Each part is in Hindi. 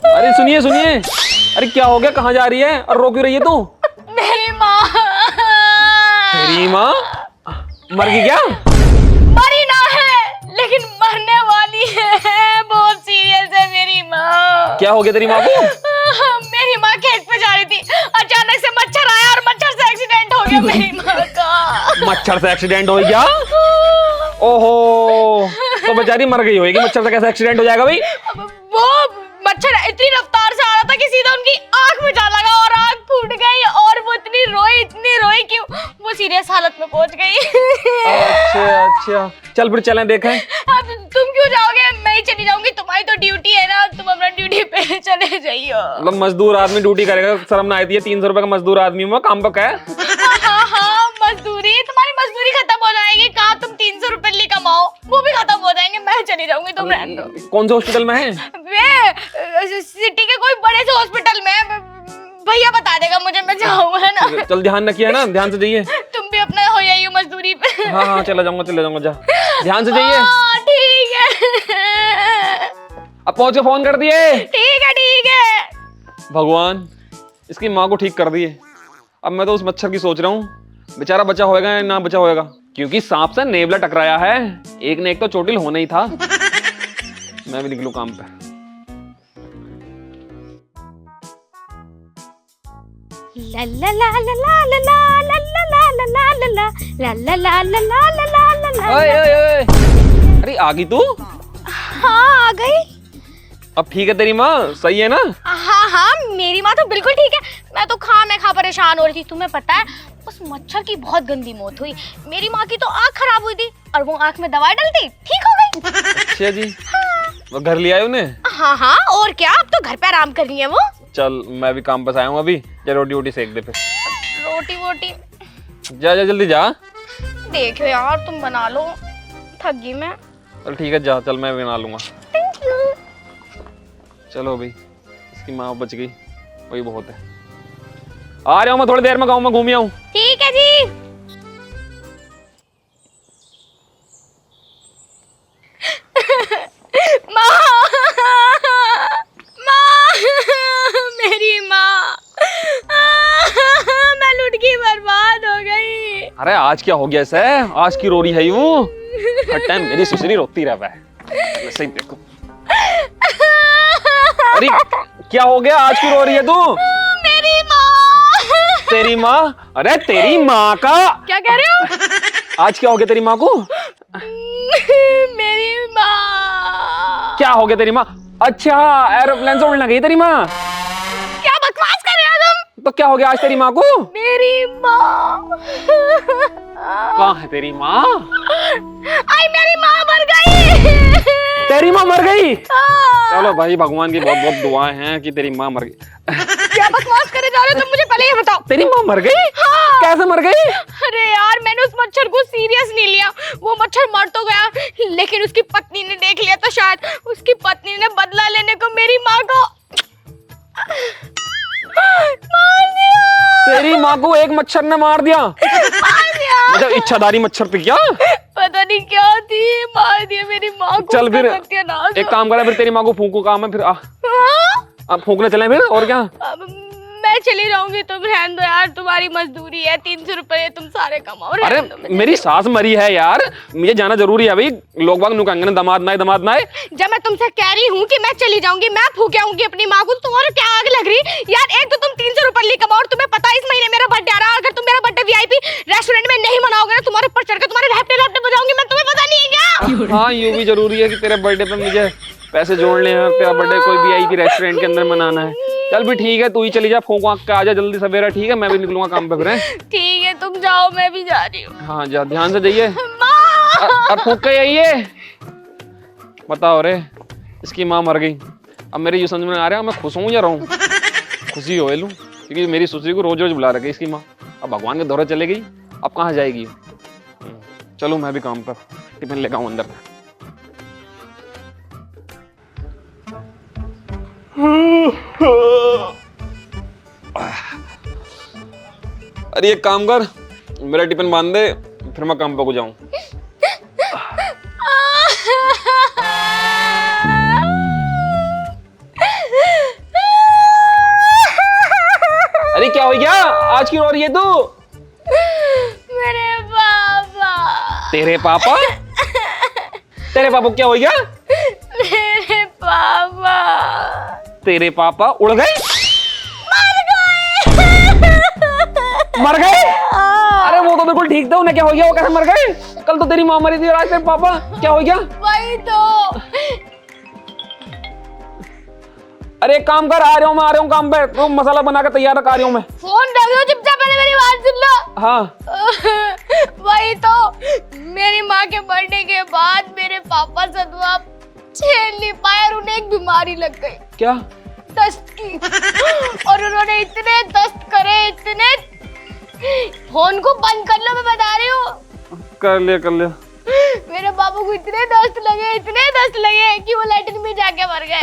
अरे सुनिए सुनिए, अरे क्या हो गया, कहाँ जा रही है और रो क्यों रही है तू? मेरी माँ। तेरी माँ मर गई क्या? मरी ना है लेकिन मरने वाली है, बहुत सीरियस है मेरी माँ। क्या हो गया तेरी माँ को? मेरी माँ खेत पे जा रही थी, अचानक से मच्छर आया और मच्छर से एक्सीडेंट हो गया मेरी माँ का। मच्छर से एक्सीडेंट हो गया? ओहो, तो बेचारी मर गई होगी। मच्छर से कैसे एक्सीडेंट हो जाएगा भाई? वो मच्छर इतनी रफ्तार से आ रहा था कि सीधा उनकी आंख में जा लगा और आंख फूट गई और वो इतनी रोई कि वो सीरियस हालत में पहुंच गई। अच्छा, चल फिर चलें देखें। अब तुम क्यों जाओगे? मैं ही चली जाऊंगी, तुम्हारी तो ड्यूटी है ना, तुम अपना ड्यूटी पे चले जाइयो। मतलब मजदूर आदमी ड्यूटी करेगा, शर्म ना आती है? 300 रुपए का मजदूर आदमी हूँ, काम पक्का है। हाँ, मजदूरी, तुम्हारी मजदूरी खत्म हो जाएगी। कहाँ तुम 300 रुपए लिए कमाओ, वो भी खत्म हो जाएंगे। मैं चली जाऊंगी, तुम रहने दो। कौन से हॉस्पिटल में है? वे सिटी के कोई बड़े से हॉस्पिटल में, भैया बता देगा मुझे, मैं जाऊंगा ना। चल ध्यान रखिए ना, ध्यान से जाइए। तुम भी अपना हो जाइए मजदूरी पे। हाँ, चला जाऊंगा जा, ध्यान से जाइए। ठीक है, अब पहुंच के फोन कर दिए। ठीक है। भगवान, इसकी माँ को ठीक कर दिए। अब मैं तो उस मच्छर की सोच रहा हूँ, बेचारा बचा होएगा या ना बचा होएगा, क्योंकि सांप से नेवला टकराया है। एक ने एक तो चोटिल होना ही था। मैं भी निकलूं काम पे। ला ला ला ला ला ला ला ला ला ला ला ला ला ला ला ला ला ला ला। ओए, अरे आ गई तू? हाँ, आ गई। अब ठीक है तेरी माँ, सही है ना? हाँ, मेरी माँ तो बिल्कुल ठीक है। मैं तो खा परेशान हो रही थी। तुम्हें पता है, उस मच्छर की बहुत गंदी मौत हुई। मेरी माँ की तो आँख खराब हुई थी और वो आँख में दवाई डलती ठीक हो गई। अच्छा जी। वो घर ले आए उन्हें? हाँ, और क्या, अब तो घर पे आराम कर रही है वो। चल मैं भी काम पर आया हूँ अभी, जा रोटी वोटी सेक दे फिर। रोटी वोटी जा जल्दी जा। देखो यार, तुम बना लो, थक गई मैं। चल ठीक है, जा, चल मैं बना लूंगा। Thank you. चलो भाई, इसकी माँ बच गई, वही बहुत है। आ रहा हूँ मैं थोड़ी देर में, गाँव में घूम आऊँ। ठीक है जी। मेरी माँ, मैं लुट की बर्बाद हो गई। अरे आज क्या हो गया इसे? आज की रो रही है यूं? हर टाइम मेरी सुसरी रोती रहता है। वैसे ही देखो। अरे क्या हो गया, आज क्यों रो रही है तू? मेरी माँ। तेरी माँ? अरे तेरी माँ का क्या कह रहे हो? आज क्या हो गया तेरी माँ को? मेरी माँ। क्या हो गया तेरी माँ? अच्छा, एरोप्लेन से उड़ने गई तेरी माँ? क्या बकवास कर रहे हो तुम? तो क्या हो गया आज तेरी माँ को? मेरी माँ। कहाँ है तेरी माँ? आई, मेरी माँ मर गई। तेरी माँ मर गई? चलो भाई, भगवान की बहुत बहुत दुआएं हैं कि तेरी माँ मर गई। क्या बकवास करे जा रहे हो तुम? मुझे पहले ये बताओ। तेरी माँ मर गई? हाँ। कैसे मर गई? अरे यार, मैंने उस मच्छर को सीरियस नहीं लिया। वो मच्छर मर तो गया, लेकिन उसकी पत्नी ने देख लिया तो शायद उसकी पत्नी ने बदला लेने को मेरी माँ को मार दिया। तेरी माँ को एक मच्छर ने मार दिया? मतलब इच्छाधारी मच्छर थी क्या? पता नहीं क्या थी, मार दिया मेरी माँ को। चल फिर सत्यानाश। एक काम करें, फिर तेरी माँ को फूंको, काम है फिर। हाँ? अब फूंकने चलें फिर, और क्या? अब मैं चली जाऊंगी, तुम रहने दो यार, तुम्हारी मजदूरी है, 300 रुपए तुम सारे कमाओ। अरे मेरी सास मरी है यार, मुझे जाना जरूरी है भाई। लोग बाग नुकाएंगे ना, दामाद नाए। जब मैं तुमसे कह रही हूँ कि मैं चली जाऊंगी, मैं फूके आऊंगी अपनी माँ को, तो तुम्हारे क्या आग लग रही यार? एक तो तुम 300 रुपए लिए कमाओ और तुम्हें पता है इस महीने मेरा बर्थडे आ रहा है। अगर तुम मेरा बर्थडे वीआईपी रेस्टोरेंट में नहीं मनाओगे ना, तुम्हारे ऊपर चढ़कर तुम्हारे लैपटॉप बजाऊंगी मैं, तुम्हें पता नहीं है क्या? हाँ, यूं भी जरूरी है कि तेरे बर्थडे पे मुझे पैसे जोड़ने हैं, तेरा बर्थडे कोई वीआईपी रेस्टोरेंट के अंदर मनाना है। चल भी ठीक है, तू ही चली जा, फूंक आँख के आ जा जल्दी सवेरा, ठीक है? मैं भी निकलूंगा काम पे फिर। ठीक है, तुम जाओ, मैं भी जा रही हूँ। हाँ जा, ध्यान से जाइए। अब फूंक के आइए। बताओ रे, इसकी माँ मर गई। अब मेरी ये समझ में आ रहा है, मैं खुश हूँ या रहूँ? खुशी हो लूँ, क्योंकि मेरी सुसरी को रोज रोज बुला रखी इसकी माँ। अब भगवान के दौरे चले गई, अब कहाँ जाएगी? चलो मैं भी काम पर टिफिन लेकर आऊँ अंदर। अरे एक काम कर, मेरा टिफिन बांध दे, फिर मैं काम पर को जाऊं। क्या हो गया? आज क्यों रो रही है तू? मेरे पापा। तेरे पापा? तेरे पापा क्या हो गया? मेरे पापा तेरे पापा उड़ गए? मर गए? अरे वो तो बिल्कुल ठीक था, उन्हें क्या हो गया? वो कैसे मर गए? कल तो तेरी माँ मरी थी और आज तेरे पापा क्या हो गया? वही तो। अरे एक काम कर, आ रहा हूँ मैं, आ रहा हूँ काम पे, तो मसाला बना के तैयार रख, आ रही हूँ मैं। फोन रख दो चुपचाप, पहले मेरी बात सुन लो। हाँ वही तो, मेरी माँ के बर्थडे के बाद मेरे पापा सदमा झेल नहीं पाए और उन्हें एक बीमारी लग गई। क्या? दस्त की। और उन्होंने इतने दस्त करे, इतने। फोन को बंद कर लो, मैं बता रही हूँ। कर लिया। मेरे बाबू को इतने दस्त लगे कि वो लैट्रिन में जाके मर गए।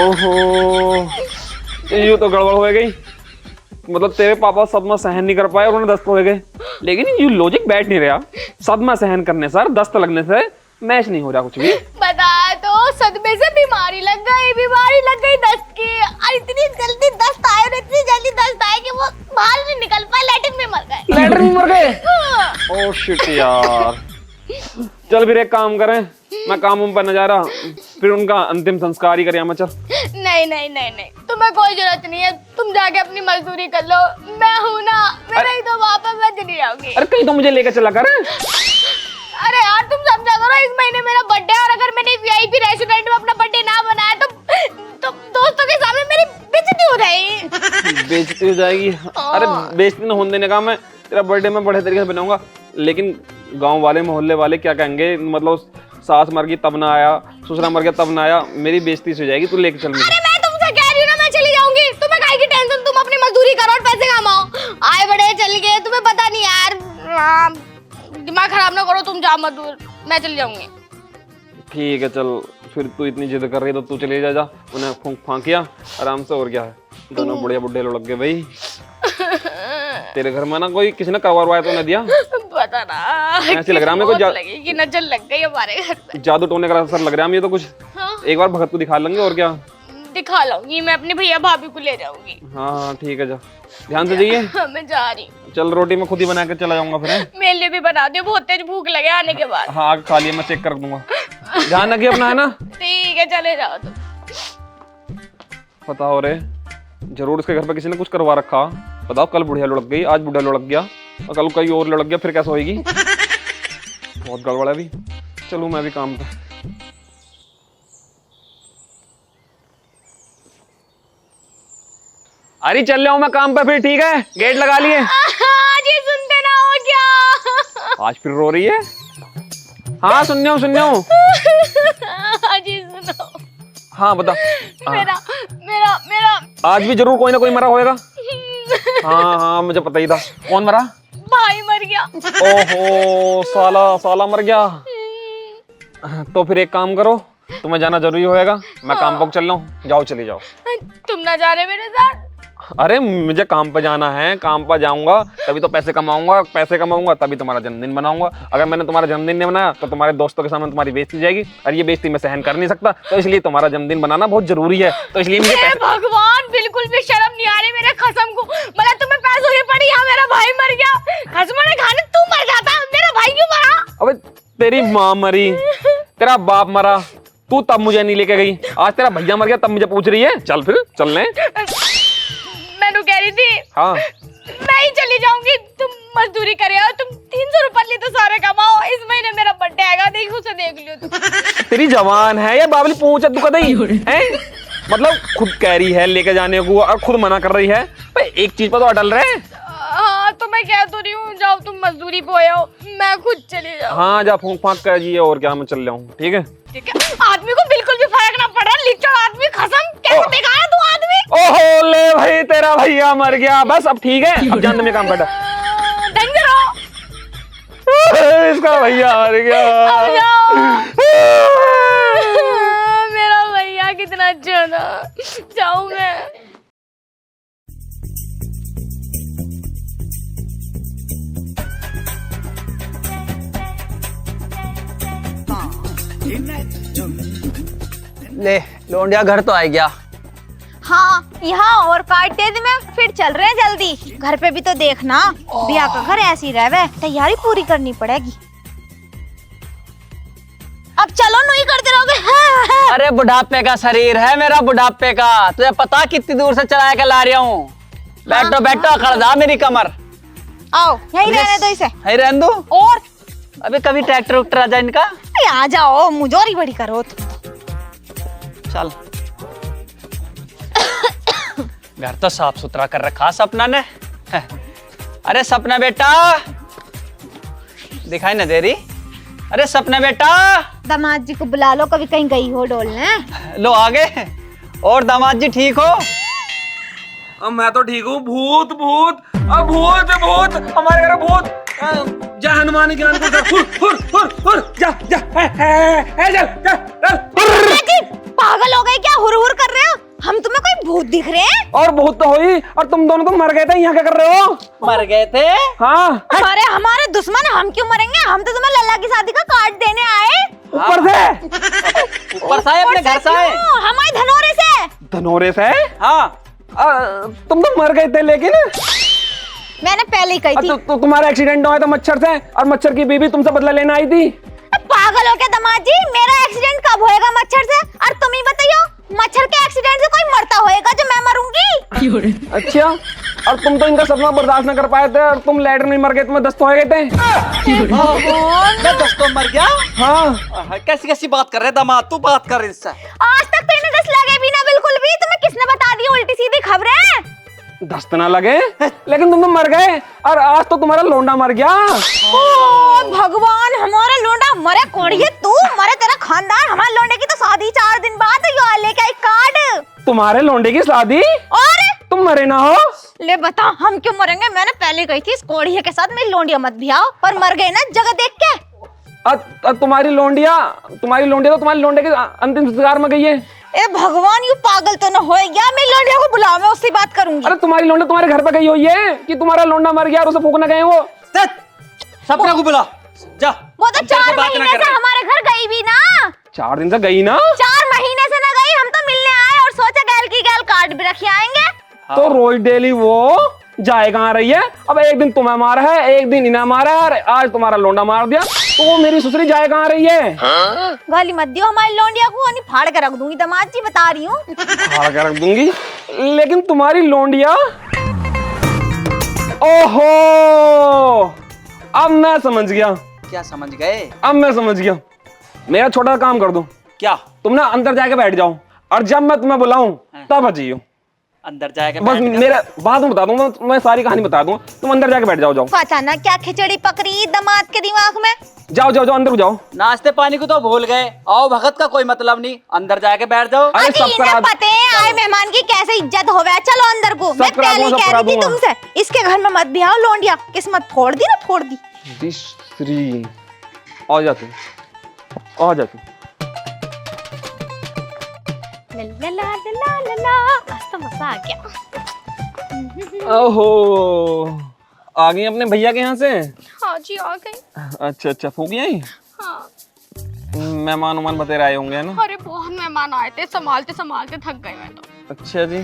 ओहो, ये तो गड़बड़ हो गई। मतलब तेरे पापा सदमा सहन नहीं कर पाए और उन्हें दस्त हो गए, लेकिन ये लॉजिक बैठ नहीं रहा। सदमा सहन करने से, दस्त लगने से मैच नहीं हो रहा कुछ भी। बता तो, सदमे से बीमारी लग गई दस्त की। और इतनी जल्दी दस्त आए कि वो बाहर नहीं निकल पाए, लैट्रिन में मर गए। लैट्रिन में मर गए? ओह शिट यार। चल फिर एक काम करें, मैं काम पर न जा रहा, फिर उनका अंतिम संस्कार ही करें। चल। नहीं, तुम्हें कोई जरूरत नहीं है, तुम जाके अपनी मजदूरी कर लो। मैं हूं ना, मेरा ही तो वापस मैं चली जाऊंगी। अरे कहीं तो मुझे लेकर चला कर। अरे यार तुम समझा करो, इस महीने मेरा बर्थडे, और अगर मैंने वीआईपी रेस्टोरेंट में अपना बर्थडे ना बनाया तो दोस्तों के सामने मेरी बेइज्जती हो जाएगी। बेइज्जती हो जाएगी? अरे बेइज्जती ना होने देने का, मैं तेरा बर्थडे में बड़े तरीके से बनाऊंगा, लेकिन गांव वाले मोहल्ले वाले क्या कहेंगे? मतलब सास मर गई तब ना आया, ससुरा मर गया तब ना आया, मेरी बेइज्जती हो जाएगी। तू लेके चल। अरे मैं तुमसे कह रही हूँ ना, मैं चली जाऊंगी। तुम्हें काहे की टेंशन? तुम अपनी मजदूरी करो और पैसे कमाओ। आए बड़े चल गए, तुम्हें पता नहीं यार। दिमाग खराब ना करो, तुम जाओ मजदूर, मैं चली जाऊंगी। ठीक है चल, फिर तू इतनी जिद कर रही है तो तू चले जा। उन्हें फूंक फांकिया आराम से, और क्या है। दोनों बढ़िया बुड्ढे लोग लग गए भाई। तेरे घर में ना कोई किसी ने करवाया तो न दिया? पता ना, ऐसे लग रहा है मेरे को लगी कि नजर लग गई हमारे घर पे। जादू टोने का असर लग रहा है ये तो कुछ। हाँ? एक बार भगत को दिखा लेंगे, और क्या। दिखा लाऊंगी, मैं अपने भैया भाभी को ले जाऊंगी। हाँ ठीक है, जा ध्यान से जाइए। मैं जा रही हूँ। चल रोटी मैं खुद ही बना के चला जाऊंगा फिर। मेरे लिए भी बना दियो, बहुत तेज भूख लगे आने के बाद। हाँ खा लिया, मैं चेक कर दूंगा। ध्यान रखिए अपना, है ना? ठीक है, चले जाओ तुम। बताओ रे, जरूर इसके घर पे किसी ने कुछ करवा रखा। बताओ, कल बुढ़िया लुढ़क गई, आज बुढ़ा लुढ़क गया, और कल कहीं और लुढ़क गया, फिर कैसे होगी? बहुत गड़बड़ है अभी। चलूं मैं भी काम पे। अरे चल रहा हूं मैं काम पे फिर, ठीक है? गेट लगा लिए। आज ये सुनते ना हो क्या? आज फिर रो रही है? हाँ सुन रहा हूँ। आज ये सुनो। हाँ बता। मेरा मेरा मेरा आज भी जरूर कोई ना कोई मरा होएगा। हाँ मुझे पता ही था। कौन मरा? भाई मर गया। ओहो, साला मर गया। तो फिर एक काम करो, तुम्हें जाना जरूरी होएगा, मैं काम पर चल रहा हूँ, जाओ चली जाओ। तुम ना जा रहे मेरे साथ? अरे मुझे काम पर जाना है, काम पर जाऊंगा तभी तो पैसे कमाऊंगा तभी तुम्हारा जन्मदिन बनाऊंगा। अगर मैंने तुम्हारा जन्मदिन नहीं बनाया तो तुम्हारे दोस्तों के सामने तुम्हारी बेइज्जती जाएगी, और ये बेइज्जती मैं सहन कर नहीं सकता, तो इसलिए तुम्हारा जन्मदिन बनाना बहुत जरूरी है। तो इसलिए मुझे पैसे... भगवान, बिल्कुल भी शर्म नहीं आ रही मेरे कसम को। मतलब तुम्हें पैसों की पड़ी, यहाँ मेरा भाई मर गया। खसमने खाने तू मर जाता, मेरा भाई क्यों मरा? अबे तेरी माँ मरी, तेरा बाप मरा, तू तब मुझे नहीं लेके गई, आज तेरा भैया मर गया तब मुझे पूछ रही है। चल फिर चलने। मैं कह रही थी, हाँ मैं ही चली जाऊंगी, तुम मजदूरी करे और तुम 300 रुपए लिए तो सारे कमाओ। इस महीने मेरा बर्थडे आएगा, देखो उसे देख लियो तुम। तेरी जवान है या बाबली पूछ तू कदई है? मतलब खुद कह रही है लेके जाने को और खुद मना कर रही है। एक चीज पर तो अटल रहे। हाँ तो मैं कह तो रही हूँ, जाओ तुम मजदूरी पे आओ, मैं खुद चली जाऊँ। हाँ जा फूंक फांक कर जी, और क्या, मैं चल रहा हूँ। ठीक है आदमी को बिल्कुल भी फर्क ना पड़ रहा, लिचड़ आदमी, कसम। कैसे देखा है तू आदमी? ओहो ले भाई, तेरा भैया मर गया, बस अब ठीक है, अब जान में काम बैठा। डेंजर हो। इसका भैया मर गया। मेरा भैया कितना अच्छा था, जाऊँ मैं। ले लौंडिया घर तो आ गया। हाँ यहाँ और काट दे दी मैं, फिर चल रहे हैं जल्दी। घर पे भी तो देखना, ब्याह का घर ऐसी रहे, तैयारी पूरी करनी पड़ेगी। अब चलो नहीं करते रहोगे। अरे बुढ़ापे का शरीर है मेरा, बुढ़ापे का। तुझे पता कितनी दूर से चला के ला रहा हूँ। बैठो बैठो, अकड़ जा मेरी कमर। आओ यही रहने दो इसे। यही रहने दो। और अबे कभी ट्रैक्टर उक्टर आ जाए इनका। आ जाओ, मुझोरी बड़ी करो तो। चल घर तो साफ सुथरा कर रखा सपना ने। अरे सपना बेटा, दिखाई ना दे रही। अरे सपना बेटा, दामाद जी को बुला लो, कभी कहीं गई हो डोलने। लो आगे। और दामाद जी ठीक हो? अब मैं तो ठीक हूँ। भूत भूत, अब भूत भूत, हमारे घर भूत। जा हनुमान ज्ञान को जा जा पागल हो गए क्या? हुर हुर कर रहे हो? हम तुम्हें कोई भूत दिख रहे हैं? और भूत तो हुई, और तुम दोनों तो मर गए थे। यहाँ क्या कर रहे हो? मर गए थे? हाँ। अरे हमारे दुश्मन, हम क्यों मरेंगे? हम तो तुम्हें लल्ला की शादी का कार्ड देने आए। ऊपर से? ऊपर से आए, अपने घर से आए। हमारे धनोरे से। धनोरे से? हाँ। तुम तो मर गए थे, लेकिन मैंने पहले ही कही थी। तो तुम्हारा एक्सीडेंट हुआ था मच्छर से, और मच्छर की बीबी तुमसे बदला लेने आई थी। पागल हो क्या दामाद जी? मेरा एक्सीडेंट कब होएगा मच्छर से? और तुम ही बताइयो, मच्छर के एक्सीडेंट से कोई मरता होएगा जो मैं मरूंगी? अच्छा, और तुम तो इनका सपना बर्दाश्त न कर पाए थे, और तुम लैटर में मर गए, तुम्हें दस्त हो गए थे। मैं दस्तों मर गया? हाँ। कैसी कैसी बात कर रहे दामाद, तू बात कर इससे। आज तक तो इन्हें दस्त लगे भी ना, बिल्कुल भी। तुम्हें किसने बता दी उल्टी सीधी खबरें? दस्त ना लगे, लेकिन तुम तो मर गए, और आज तो तुम्हारा लोंडा मर गया। ओ भगवान, हमारा लोंडा मरे? कोड़िए तू मरे, तेरा खानदान। हमारे लोंडे की तो शादी 4 दिन बाद। यो लेके आई कार्ड। तुम्हारे लोंडे की शादी? और तुम मरे ना हो? ले बता, हम क्यों मरेंगे? मैंने पहले कही थी इस कोड़िए के साथ मेरी लोंडिया मत भियाओ, पर मर गए ना जगह देख के। तुम्हारी लोंडिया तो तुम्हारे लोंडे के अंतिम संस्कार में गई है। ए भगवान, यू पागल तो न हो या? मैं लोंडिया को बुलाओ, मैं उससे बात करूंगी। अरे तुम्हारी लोंडा तुम्हारे घर पे गई हुई है कि तुम्हारा लोंडा मर गया और उसे फूकने गए वो। सपना को बुला जा। वो तो 4 महीने से हमारे घर गई भी ना। 4 दिन से गई ना? 4 महीने से न गई। हम तो मिलने आए और सोचा गैल की गैल कार्ड भी रखे आएंगे। तो रोज डेली वो जाए कहाँ रही है? अब एक दिन तुम्हें मारा है, एक दिन इन्हें मारा है, आज तुम्हारा लोंडा मार दिया, तो वो मेरी ससुरी जाए कहाँ रही है? गाली मत दियो हमारी लोंडिया को, नहीं फाड़ के रख दूंगी। दामाद जी बता रही हूँ। फाड़ के रख दूंगी, लेकिन तुम्हारी लोंडिया। ओहो, अब मैं समझ गया। क्या समझ गए? अब मैं समझ गया। मेरा छोटा काम कर दो। क्या? तुम ना अंदर जाके बैठ जाओ, और जब मैं तुम्हें बुलाऊं तब बचियो। अंदर जाएगा बस मेरा बाद में बता दूंगा, मैं सारी कहानी बता दूंगा। तुम अंदर जाके बैठ जाओ। पता ना क्या खिचड़ी पकड़ी दामाद के दिमाग में। जाओ अंदर जाओ। नाश्ते पानी को तो भूल गए। आओ भगत का कोई मतलब नहीं, अंदर जाके बैठ जाओ। अरे सब करा पते हैं आए मेहमान की कैसे इज्जत होवे। चलो अंदर को। मैं पहले ही कह रही थी तुमसे, इसके घर में मत भी आओ लोंडिया। किस्मत फोड़ दी ना, फोड़ दी। तीसरी आ जाती, आ जाती। ला ला ला ला ला, आज तो मजा आ गया। ओहो, आ गई अपने भैया के यहाँ से? हाँ जी आ गई। अच्छा फूकी आई। हाँ। मेहमान उमान बतेरे आए होंगे ना? अरे बहुत मेहमान आए थे, संभालते संभालते थक गई मैं तो। अच्छा जी।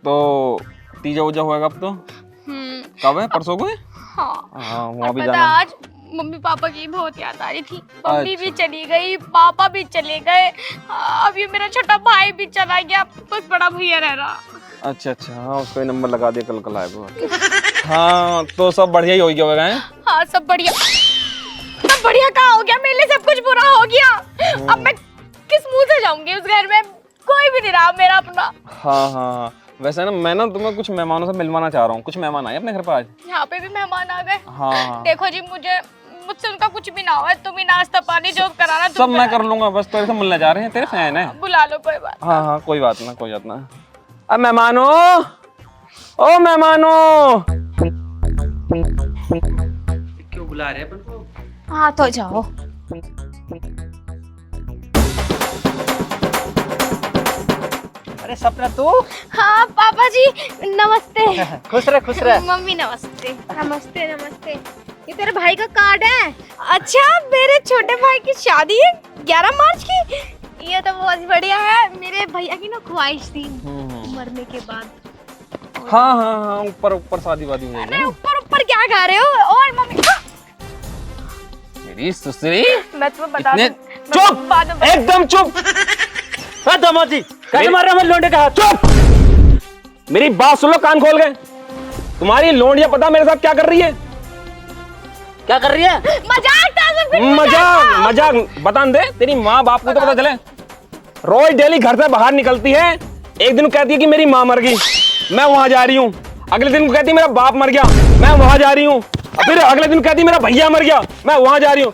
तो तीजा उजा होगा अब तो? कब है? परसों को है? हाँ। वहाँ भी पता जाना। आज मम्मी पापा की बहुत याद आ रही थी। मम्मी भी चली गई, पापा भी चले गए, अब ये मेरा छोटा भाई भी चला गया, बस बड़ा भैया रह रहा। अच्छा हाँ, उसका ही नंबर लगा दिया, कल आएगा। हाँ, तो सब बढ़िया ही हो गया होगा? हाँ सब बढ़िया। सब बढ़िया कहाँ हो गया? मेरे लिए सब कुछ बुरा हो गया। अब मैं किस मुंह से जाऊंगी उस घर में? कोई भी नहीं रहा मेरा अपना। हाँ, वैसे ना मैं ना तुम्हें कुछ मेहमानों से मिलवाना चाह रहा हूँ। कुछ मेहमान आए अपने घर पर आज। यहाँ पे भी मेहमान आ गए। हाँ। देखो जी, मुझसे उनका कुछ भी ना हो, तुम ही नाश्ता पानी जो कराना सब मैं कर लूंगा, बस तेरे से मिलने जा रहे हैं, तेरे फैन है। बुला लो, कोई बात। हाँ, कोई बात ना। अब मेहमानों, ओ मेहमानों, क्यों बुला रहे अपन को? हाँ तो जाओ। अरे सपना तू? हाँ पापा जी नमस्ते। खुश रह। मम्मी नमस्ते। नमस्ते। ये तेरे भाई का कार्ड है? अच्छा, मेरे छोटे भाई की शादी है 11 मार्च की। ये तो बहुत बढ़िया है। मेरे भैया की ना ख्वाहिश थी, मरने के बाद। हाँ हाँ हाँ, ऊपर ऊपर शादी वादी हुई अरे है। ऊपर ऊपर क्या खा रहे हो? और मम्मी मेरी सुसरी मैं तुम्हें बता इतने दूं- मैं चुप, तुम्हें बाद में बता- एकदम चुप। हाँ दामाद जी, कैसे मार रहे हैं हमारे लोंडे का हाथ? चुप, मेरी बात सुन लो कान खोल के। तुम्हारी लोंडिया पता मेरे साथ क्या कर रही है? क्या कर रही है? मजाक था सब कुछ, मजाक मजाक बता दे, तेरी माँ बाप को तो पता चले। रोज डेली घर से बाहर निकलती है, एक दिन कहती है कि मेरी माँ मर गई, मैं वहां जा रही हूँ। अगले दिन कहती है मेरा बाप मर गया, मैं वहां जा रही हूँ। और फिर अगले दिन कहती है मेरा भैया मर गया, मैं वहां जा रही हूँ।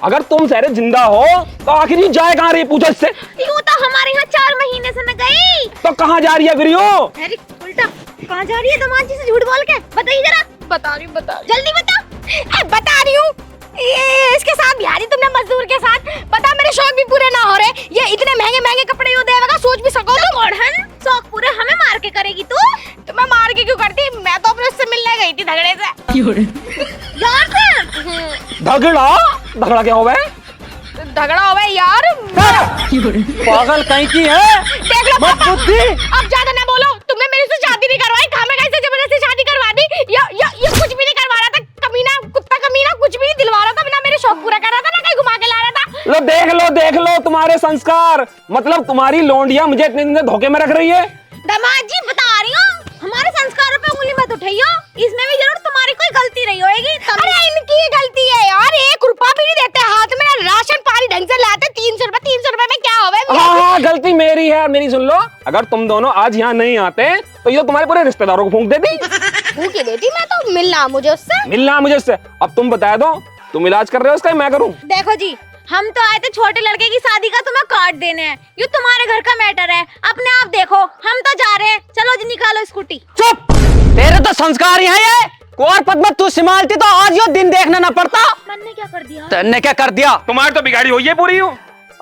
अगर तुम सारे जिंदा हो तो आखिर ये जाए कहाँ रही, पूछो इससे। यूं तो हमारे यहाँ 4 महीने से न गई। तो कहाँ जा रही है फिर यो? अरे उल्टा कहाँ जा रही है दामाद जी से झूठ बोल के? बताइए जरा, बता रही हूँ जल्दी बता। बता रही हूँ। ये इसके साथ बिहारी तुमने मजदूर के साथ, बता मेरे शौक भी पूरे ना हो रहे। ये इतने महंगे महंगे कपड़े यो देगा, सोच भी सको तुम। ओढ़न शौक पूरे हमें मार के करेगी तू? तो मैं मार के क्यों करती? मैं तो अपने उससे मिलने गई थी झगड़े से। यार से झगड़ा झगड़ा क्या हो गया? झगड़ा हो गया यार। पागल कहीं की है? देख लो मत पापा, बुद्धि। अब ज्यादा ना बोलो। तुमने मेरे से शादी नहीं करवाई, खामे कैसे जबरदस्ती शादी करवा दी। ये कुछ भी नहीं करवा रहा था, कमीना कुत्ता कमीना कुछ भी नहीं दिलवा रहा था, ना मेरे शौक पूरा कर रहा था, ना कहीं घुमा के ला रहा था। देख लो तुम्हारे संस्कार। मतलब तुम्हारी लोंडिया मुझे इतने दिन से धोखे में रख रही है। दामाद जी बता रही हूँ, हमारे संस्कारों पे उंगली मत उठाइयो। इसमें भी जरूर तुम्हारी कोई गलती रही होगी। अरे इनकी ही गलती है यार, 1 रुपया भी नहीं देते हाथ में, राशन पानी ढंग से लाते। 300 रुपए में क्या होगा? हाँ गलती मेरी है। मेरी सुन लो, अगर तुम दोनों आज यहाँ नहीं आते तो ये तुम्हारे पूरे रिश्तेदारों को फूंक देती। भूखी देती मैं तो, मिलना मुझे उससे। मिलना मुझे उससे। अब तुम बता दो, तुम इलाज कर रहे हो उसका या मैं करूं? देखो जी, हम तो आए थे छोटे लड़के की शादी का तुम्हें कार्ड देने हैं। ये तुम्हारे घर का मैटर है, अपने आप देखो। हम तो जा रहे हैं, चलो जी निकालो स्कूटी। चुप, तेरे तो संस्कार ही है ये। कुंवर पद में तू संभालती तो आज यो दिन देखना न पड़ता। मैंने क्या कर दिया? तेने क्या कर दिया? तुम्हारी तो बिगाड़ी हुई है पूरी।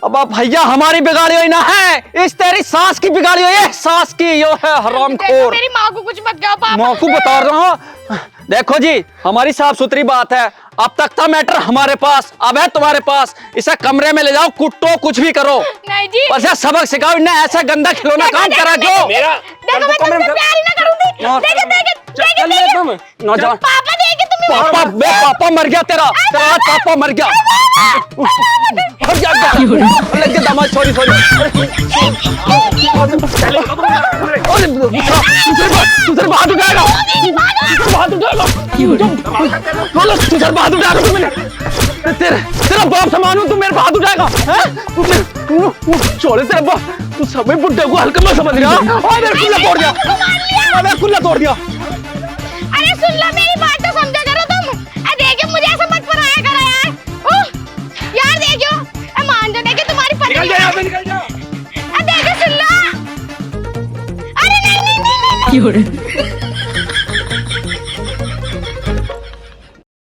अब भैया हमारी बिगाड़ी हुई ना है, इस तेरी सास की बिगाड़ी हुई है। सास की यो है देखो, हरामखोर। मेरी माँ को कुछ मत कहो पापा। माँ को बता रहा हूँ। देखो जी, हमारी साफ सुथरी बात है। अब तक था मैटर हमारे पास, अब है तुम्हारे पास। इसे कमरे में ले जाओ, कुटो, कुछ भी करो। नहीं जी, बस ये सबक सिखाओ, इन्हें ऐसा गंदा खिलौना देखो, काम देखो, करा देखो, क्यों? मेरा देखो मैं तुमसे प्यार ही ना करूंगी। और- देखे देखे चल ले तुम। ना जा। पापा देखे तुम पापा, बे पापा मर गया तेरा आज पापा मर गया। मर गया क्या? लग गया दामाद, सॉरी सॉरी। अरे दूसरे बात उठाएगा, बात उठाएगा, बोलो दूसरे बात उठाएगा। तुम तेरा बाप समानू, तू मेरे बात उठाएगा? छोड़े तेरा बाप, तू सभी बुड्ढे को हल्का में समझ रहा। और मेरे कुल्ला तोड़ दिया, मेरा कुल्ला तोड़ दिया। अरे सुन लो, मेरी बात तो समझा करो तुम। देखियो मुझे ऐसा मत बनाया करो यार। यार देखियो, मान जाओ, देखिए तुम्हारी पत्नी। निकल जा यहाँ से, निकल जा। देखियो सुन लो। अरे नहीं नहीं नहीं, नहीं, नहीं।